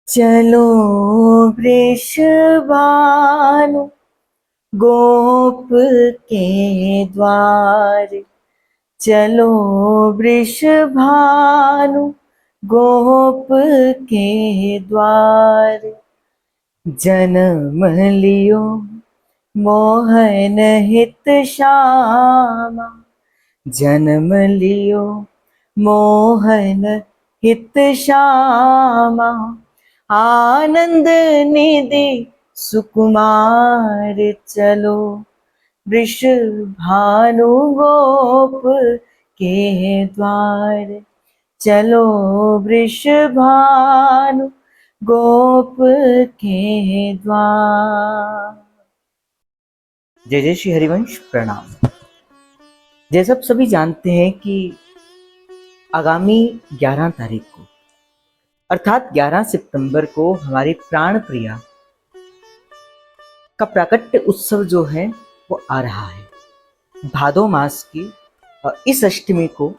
चलो वृषभानु गोप के द्वार, चलो वृषभानु गोप के द्वार। जन्म लियो मोहन हित श्यामा, जन्म लियो मोहन हित श्यामा। आनंद निधि सुकुमार, चलो वृषभानु गोप के द्वार, चलो वृषभानु गोप के द्वार। जय जय श्री हरिवंश। प्रणाम। जैसा आप सभी जानते हैं कि आगामी 11 तारीख को अर्थात 11 सितंबर को हमारी प्राण प्रिया का प्राकट्य उत्सव जो है वो आ रहा है। भादो मास की इस अष्टमी को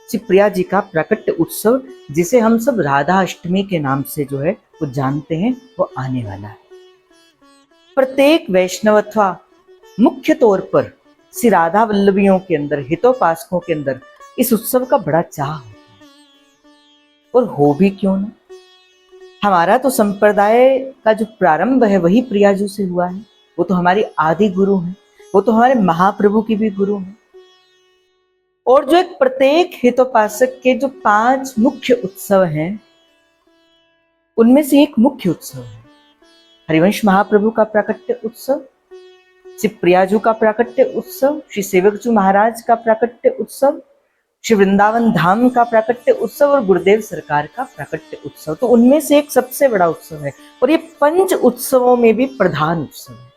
श्री प्रिया जी का प्राकट्य उत्सव, जिसे हम सब राधा अष्टमी के नाम से जो है वो जानते हैं, वो आने वाला है। प्रत्येक वैष्णव अथवा मुख्य तौर पर श्री राधा वल्लभियों के अंदर, हितोपासकों के अंदर इस उत्सव का बड़ा चाह होता है। और हो भी क्यों ना, हमारा तो संप्रदाय का जो प्रारंभ है वही प्रिया जी से हुआ है। वो तो हमारी आदि गुरु हैं, वो तो हमारे महाप्रभु की भी गुरु हैं। और जो एक प्रत्येक हितोपासक के जो 5 मुख्य उत्सव हैं, उनमें से एक मुख्य उत्सव है हरिवंश महाप्रभु का प्राकट्य उत्सव, श्री प्रियाजू का प्राकट्य उत्सव, श्री सेवकजू महाराज का प्राकट्य उत्सव, श्री वृंदावन धाम का प्राकट्य उत्सव और गुरुदेव सरकार का प्राकट्य उत्सव। तो उनमें से एक सबसे बड़ा उत्सव है और ये 5 उत्सवों में भी प्रधान उत्सव है।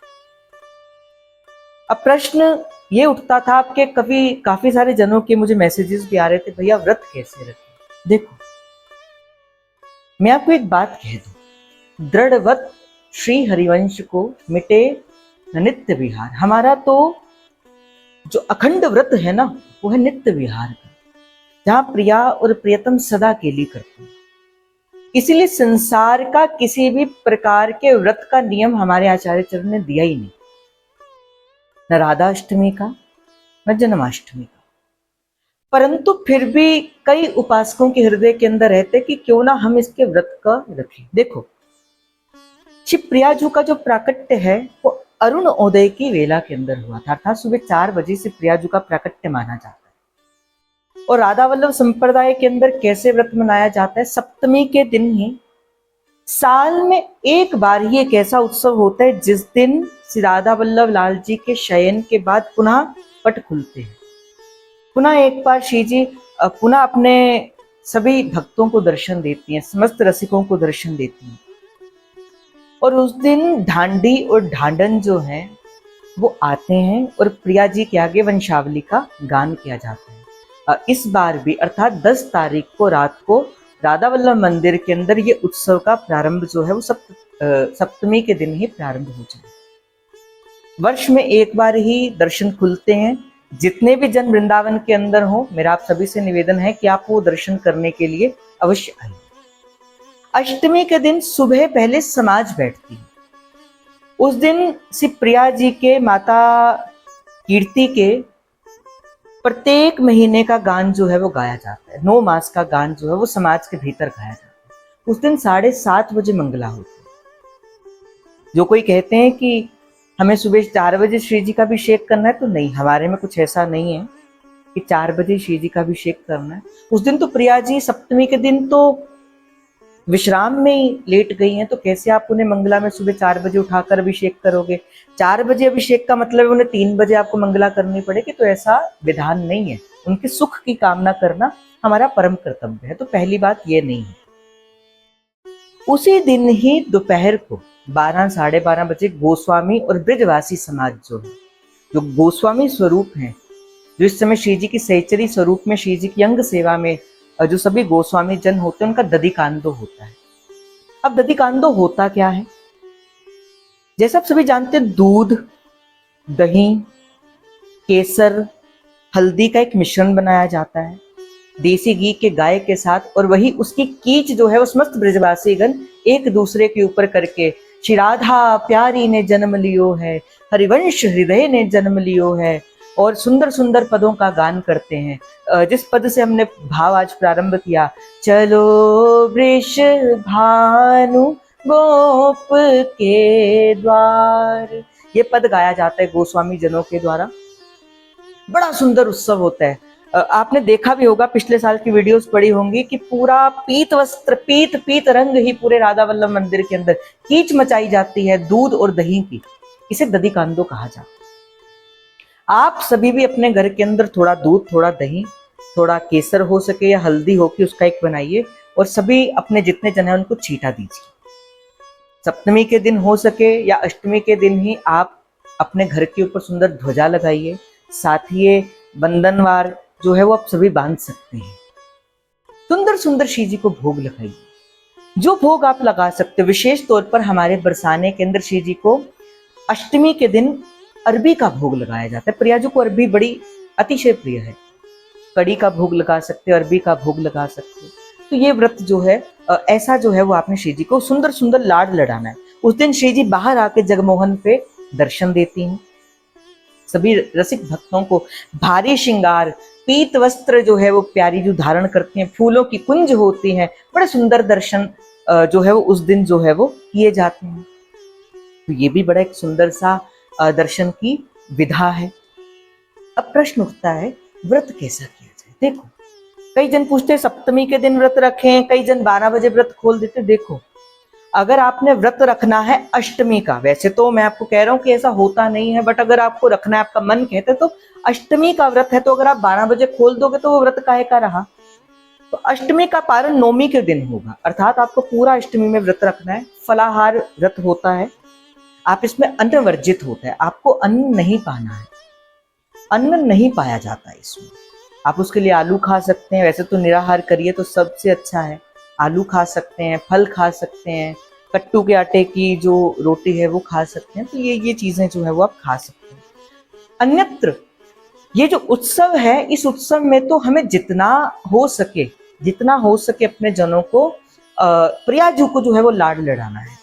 अब प्रश्न ये उठता था आपके, काफी सारे जनों के मुझे मैसेजेस भी आ रहे थे, भैया व्रत कैसे रखें। देखो, मैं आपको एक बात कह दूं, दृढ़वत श्री हरिवंश को मिटे नित्य विहार। हमारा तो जो अखंड व्रत है ना, वो है नित्य विहार का, जहां प्रिया और प्रियतम सदा के लिए करते हैं। इसीलिए संसार का किसी भी प्रकार के व्रत का नियम हमारे आचार्य चरण ने दिया ही नहीं, न राधा अष्टमी का न जन्माष्टमी का। परंतु फिर भी कई उपासकों के हृदय के अंदर रहते कि क्यों ना हम इसके व्रत का रखें। देखो, श्री प्रियाजू का जो प्राकट्य है वो अरुण उदय की वेला के अंदर हुआ था, अर्थात सुबह 4 बजे से प्रियाजू का प्राकट्य माना जाता है। और राधा वल्लभ संप्रदाय के अंदर कैसे व्रत मनाया जाता है, सप्तमी के दिन ही साल में एक बार ही एक ऐसा उत्सव होता है जिस दिन श्री राधा वल्लभ लाल जी के शयन के बाद पुनः पट खुलते हैं। पुनः एक बार श्री जी पुनः अपने सभी भक्तों को दर्शन देती हैं, समस्त रसिकों को दर्शन देती हैं। और उस दिन ढांडी और ढांडन जो है वो आते हैं और प्रिया जी के आगे वंशावली का गान किया जाता है। इस बार भी अर्थात 10 तारीख को रात को राधा वल्लभ मंदिर के अंदर ये उत्सव का प्रारंभ जो है वो सप्तमी के दिन ही प्रारंभ हो जाए। वर्ष में एक बार ही दर्शन खुलते हैं। जितने भी जन वृंदावन के अंदर हो, मेरा आप सभी से निवेदन है कि आप वो दर्शन करने के लिए अवश्य आइए। अष्टमी के दिन सुबह पहले समाज बैठती है। उस दिन श्री प्रिया जी के माता कीर्ति के प्रत्येक महीने का गान जो है वो गाया जाता है। 9 मास का गान जो है वो समाज के भीतर गाया जाता है। उस दिन 7:30 बजे मंगला होती है। जो कोई कहते हैं कि हमें सुबह 4 बजे श्री जी का अभिषेक करना है, तो नहीं, हमारे में कुछ ऐसा नहीं है कि 4 बजे श्री जी का अभिषेक करना है। उस दिन तो प्रिया जी सप्तमी के दिन तो विश्राम में ही लेट गई हैं, तो कैसे आप उन्हें मंगला में सुबह 4 बजे उठाकर अभिषेक करोगे। 4 बजे अभिषेक का मतलब है उन्हें 3 बजे आपको मंगला करनी पड़ेगी, तो ऐसा विधान नहीं है। उनके सुख की कामना करना हमारा परम कर्तव्य है। तो पहली बात ये नहीं है। उसी दिन ही दोपहर को 12 साढ़े 12 बजे गोस्वामी और ब्रजवासी समाज जो है, जो गोस्वामी स्वरूप हैं, जो इस समय श्री जी की सहचरी स्वरूप में श्री जी की अंग सेवा में जो सभी गोस्वामी जन होते हैं, उनका दधिकांदो होता है। अब दधिकांदो होता क्या है, जैसा आप सभी जानते हैं, दूध, दही, केसर, हल्दी का एक मिश्रण बनाया जाता है देसी घी के गाय के साथ, और वही उसकी कीच जो है वो समस्त ब्रजवासीगण एक दूसरे के ऊपर करके श्री राधा प्यारी ने जन्म लियो है, हरिवंश हृदय ने जन्म लियो है, और सुंदर सुंदर पदों का गान करते हैं। जिस पद से हमने भाव आज प्रारंभ किया, चलो वृष भानु गोप के द्वार, ये पद गाया जाता है गोस्वामी जनों के द्वारा। बड़ा सुंदर उत्सव होता है। आपने देखा भी होगा, पिछले साल की वीडियोस पड़ी होंगी कि पूरा पीत वस्त्र, पीत पीत रंग ही पूरे राधा वल्लभ मंदिर के अंदर कीच मचाई जाती है दूध और दही की। इसे दधिकांदो कहा जाता है। आप सभी भी अपने घर के अंदर थोड़ा दूध, थोड़ा दही, थोड़ा केसर हो सके या हल्दी हो कि उसका एक बनाइए, और सभी अपने जितने जन हैं उनको छींटा दीजिए। सप्तमी के दिन हो सके या अष्टमी के दिन ही आप अपने घर के ऊपर सुंदर ध्वजा लगाइए। साथ ही ये बंधनवार जो है वो आप सभी बांध सकते हैं। सुंदर सुंदर श्री जी को भोग लगाइए, जो भोग आप लगा सकते हो। विशेष तौर पर हमारे बरसाने के अंदर श्री जी को अष्टमी के दिन अरबी का भोग लगाया जाता है। प्रियाजू को अरबी बड़ी अतिशय प्रिय है। कड़ी का भोग लगा सकते हो, अरबी का भोग लगा सकते हो। तो ये व्रत जो है ऐसा जो है वो आपने श्री जी को सुंदर सुंदर लाड लड़ाना है। उस दिन श्री जी बाहर आके जगमोहन पे दर्शन देती हैं। सभी रसिक भक्तों को भारी श्रृंगार, पीत वस्त्र जो है वो प्यारी जो धारण करती हैं, फूलों की कुंज होती हैं, बड़े सुंदर दर्शन जो है वो उस दिन जो है वो किए जाते हैं। तो ये भी बड़ा एक सुंदर सा दर्शन की विधा है। अब प्रश्न उठता है, व्रत कैसा किया जाए। देखो, कई जन पूछते हैं सप्तमी के दिन व्रत रखें, कई जन 12 बजे व्रत खोल देते। देखो, अगर आपने व्रत रखना है अष्टमी का, वैसे तो मैं आपको कह रहा हूं कि ऐसा होता नहीं है, बट अगर आपको रखना है, आपका मन कहता है, तो अष्टमी का व्रत है, तो अगर आप 12 बजे खोल दोगे तो वो व्रत काहे का रहा। तो अष्टमी का पारण नौमी के दिन होगा, अर्थात आपको पूरा अष्टमी में व्रत रखना है। फलाहार व्रत होता है, आप इसमें अन्न वर्जित होता है, आपको अन्न नहीं पाना है, अन्न नहीं पाया जाता है इसमें। आप उसके लिए आलू खा सकते हैं, वैसे तो निराहार करिए तो सबसे अच्छा है। आलू खा सकते हैं, फल खा सकते हैं, कट्टू के आटे की जो रोटी है वो खा सकते हैं। तो ये चीजें जो है वो आप खा सकते हैं। अन्यत्र ये जो उत्सव है, इस उत्सव में तो हमें जितना हो सके अपने जनों को, प्रियाजू को जो है वो लाड लड़ाना है।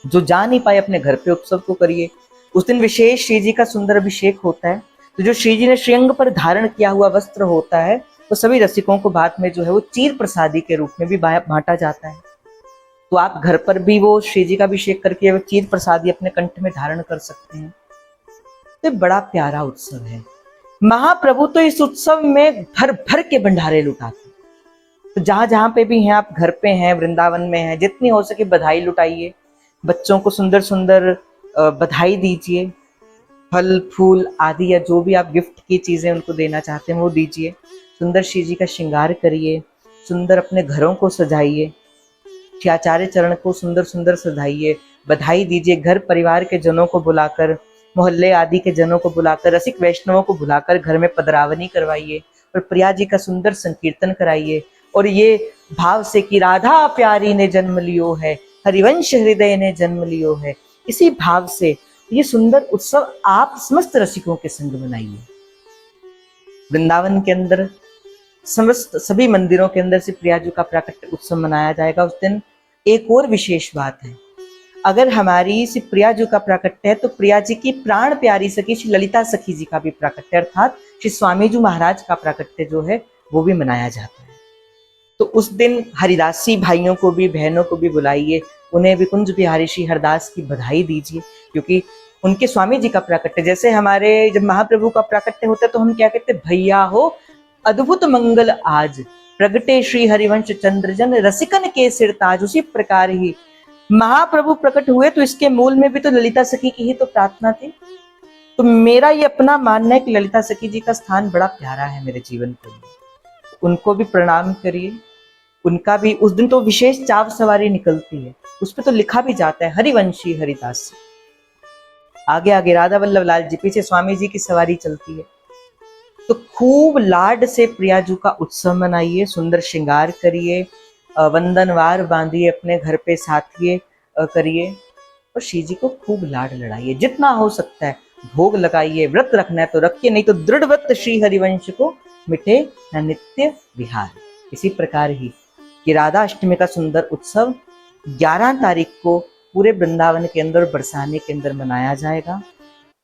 जो जा नहीं पाए अपने घर पे उत्सव को करिए। उस दिन विशेष श्री जी का सुंदर अभिषेक होता है। तो जो श्री जी ने श्रीअंग पर धारण किया हुआ वस्त्र होता है, तो सभी रसिकों को बाद में जो है वो चीर प्रसादी के रूप में भी बांटा जाता है। तो आप घर पर भी वो श्री जी का अभिषेक करके वो चीर प्रसादी अपने कंठ में धारण कर सकते हैं। तो बड़ा प्यारा उत्सव है। महाप्रभु तो इस उत्सव में भर भर के भंडारे लुटाते। तो जहां जहां पे भी हैं, आप घर पे हैं, वृंदावन में हैं, जितनी हो सके बधाई लुटाइए। बच्चों को सुंदर सुंदर बधाई दीजिए। फल फूल आदि या जो भी आप गिफ्ट की चीजें उनको देना चाहते हैं वो दीजिए। सुंदर श्री जी का श्रृंगार करिए, सुंदर अपने घरों को सजाइए, श्री आचार्य चरण को सुंदर सुंदर सजाइए, बधाई दीजिए। घर परिवार के जनों को बुलाकर, मोहल्ले आदि के जनों को बुलाकर, रसिक वैष्णवों को बुलाकर घर में पदरावनी करवाइए और प्रिया जी का सुंदर संकीर्तन कराइए। और ये भाव से कि राधा प्यारी ने जन्म लियो है, हरिवंश हृदय ने जन्म लियो है, इसी भाव से ये सुंदर उत्सव आप समस्त रसिकों के संग मनाइए। वृंदावन के अंदर समस्त सभी मंदिरों के अंदर से प्रियाजू का प्राकट्य उत्सव मनाया जाएगा। उस दिन एक और विशेष बात है, अगर हमारी श्री प्रियाजू का प्राकट्य है तो प्रिया जी की प्राण प्यारी सखी श्री ललिता सखी जी का भी प्राकट्य, अर्थात श्री स्वामीजी महाराज का प्राकट्य जो है वो भी मनाया जाता है। तो उस दिन हरिदासी भाइयों को भी, बहनों को भी बुलाइए, उन्हें भी कुंज बिहारी श्री हरदास की बधाई दीजिए, क्योंकि उनके स्वामी जी का प्राकट्य, जैसे हमारे जब महाप्रभु का प्राकट्य होता है तो हम क्या कहते हैं, भैया हो अद्भुत मंगल आज, प्रगटे श्री हरिवंश चंद्रजन, रसिकन के सिर ताज। उसी प्रकार ही महाप्रभु प्रकट हुए तो इसके मूल में भी तो ललिता सखी की ही तो प्रार्थना थी। तो मेरा ये अपना मानना है कि ललिता सखी जी का स्थान बड़ा प्यारा है मेरे जीवन के लिए। उनको भी प्रणाम करिए। उनका भी उस दिन तो विशेष चाव सवारी निकलती है, उस पर तो लिखा भी जाता है हरिवंशी हरिदास। आगे आगे राधा वल्लभ लाल जी, पीछे स्वामी जी की सवारी चलती है। तो खूब लाड से प्रियाजू का उत्सव मनाइए, सुंदर श्रृंगार करिए, वंदनवार बांधिए, अपने घर पे साथिए करिए और श्री जी को खूब लाड लड़ाइए। जितना हो सकता है भोग लगाइए। व्रत रखना है तो रखिए, नहीं तो दृढ़व्रत श्री हरिवंश को मिटे न नित्य विहार। इसी प्रकार ही कि राधा अष्टमी का सुंदर उत्सव 11 तारीख को पूरे वृंदावन के अंदर बरसाने के अंदर मनाया जाएगा।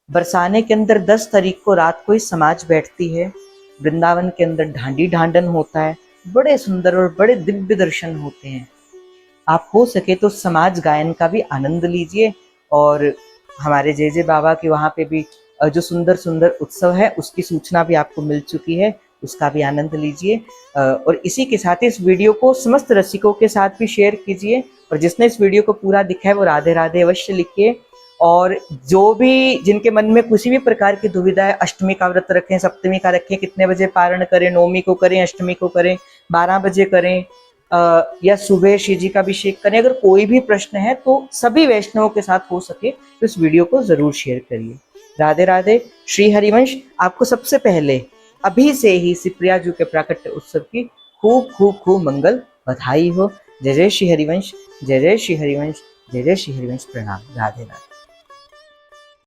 बरसाने के अंदर 10 तारीख को रात को ही समाज बैठती है। वृंदावन के अंदर ढांडी ढांडन होता है, बड़े सुंदर और बड़े दिव्य दर्शन होते हैं। आप हो सके तो समाज गायन का भी आनंद लीजिए, और हमारे जे जे बाबा के वहाँ पे भी जो सुंदर सुंदर उत्सव है उसकी सूचना भी आपको मिल चुकी है, उसका भी आनंद लीजिए। और इसी के साथ इस वीडियो को समस्त रसिकों के साथ भी शेयर कीजिए, और जिसने इस वीडियो को पूरा देखा है वो राधे राधे अवश्य लिखिए। और जो भी जिनके मन में किसी भी प्रकार की दुविधा है, अष्टमी का व्रत रखें, सप्तमी का रखें, कितने बजे पारण करें, नवमी को करें, अष्टमी को करें, 12 बजे करें, या सुबह शिव जी का अभिषेक करें, अगर कोई भी प्रश्न है तो सभी वैष्णवों के साथ हो सके तो इस वीडियो को जरूर शेयर करिए। राधे राधे। श्री हरिवंश आपको सबसे पहले अभी से ही शिवप्रिया जी के प्राकट्य उत्सव की खूब खूब खूब मंगल बधाई हो। जय जय श्री हरिवंश, जय जय श्री हरिवंश, जय जय श्री हरिवंश। प्रणाम। राधे राधे।